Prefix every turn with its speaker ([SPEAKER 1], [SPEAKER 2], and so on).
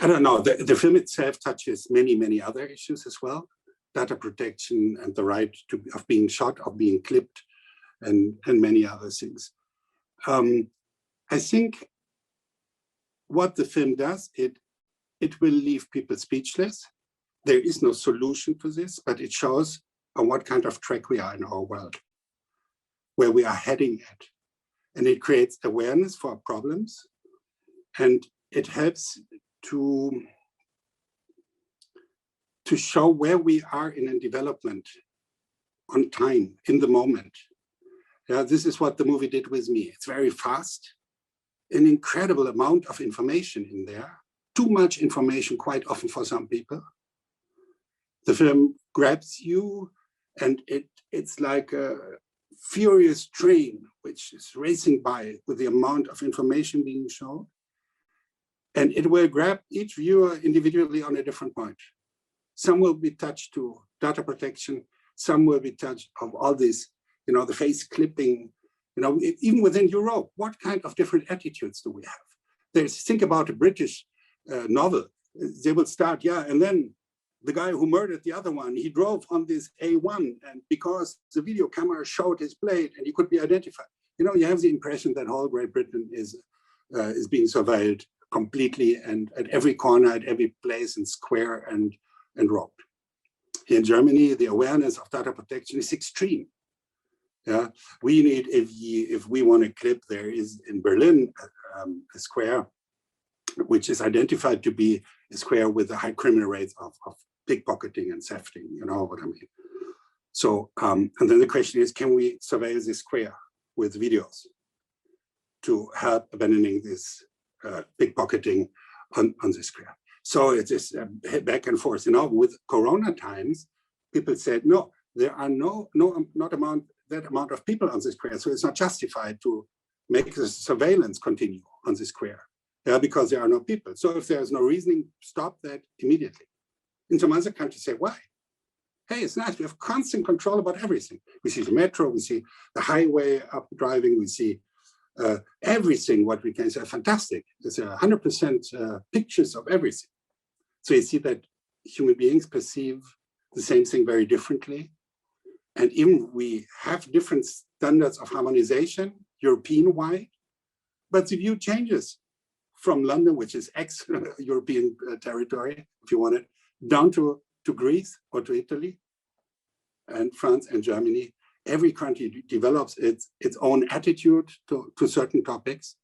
[SPEAKER 1] I don't know, the film itself touches many other issues as well. Data protection and the right of being shot, of being clipped, and many other things. I think what the film does, it will leave people speechless. There is no solution to this, but it shows on what kind of track we are in our world, where we are heading at. And it creates awareness for our problems, and it helps to show where we are in a development on time, in the moment. Yeah, this is what the movie did with me. It's very fast, an incredible amount of information in there, too much information quite often for some people. The film grabs you, and it's like a furious train which is racing by with the amount of information being shown. And it will grab each viewer individually on a different point. Some will be touched to data protection, some will be touched of all this, the face clipping, even within Europe, what kind of different attitudes do we have? Think about a British novel. They will start, and then the guy who murdered the other one, he drove on this A1, and because the video camera showed his plate and he could be identified. You have the impression that whole Great Britain is being surveilled completely, and at every corner, at every place and square and road. Here in Germany, the awareness of data protection is extreme. Yeah, we need, if we want to clip, there is in Berlin a square which is identified to be a square with a high criminal rates of pickpocketing and thefting, you know what I mean? So, and then the question is, can we surveil this square with videos to help abandoning this pickpocketing on the square? So it is back and forth. With Corona times, people said, no, there are not that amount of people on the square, so it's not justified to make the surveillance continue on the square, because there are no people. So if there's no reasoning, stop that immediately. In some other countries say, why? Hey, it's nice, we have constant control about everything. We see the metro, we see the highway up driving, we see everything, what we can say, fantastic. There's 100% pictures of everything. So you see that human beings perceive the same thing very differently. And even we have different standards of harmonization, European-wide, but the view changes from London, which is ex-European territory, if you want it, down to Greece or to Italy and France and Germany. Every country develops its own attitude to certain topics.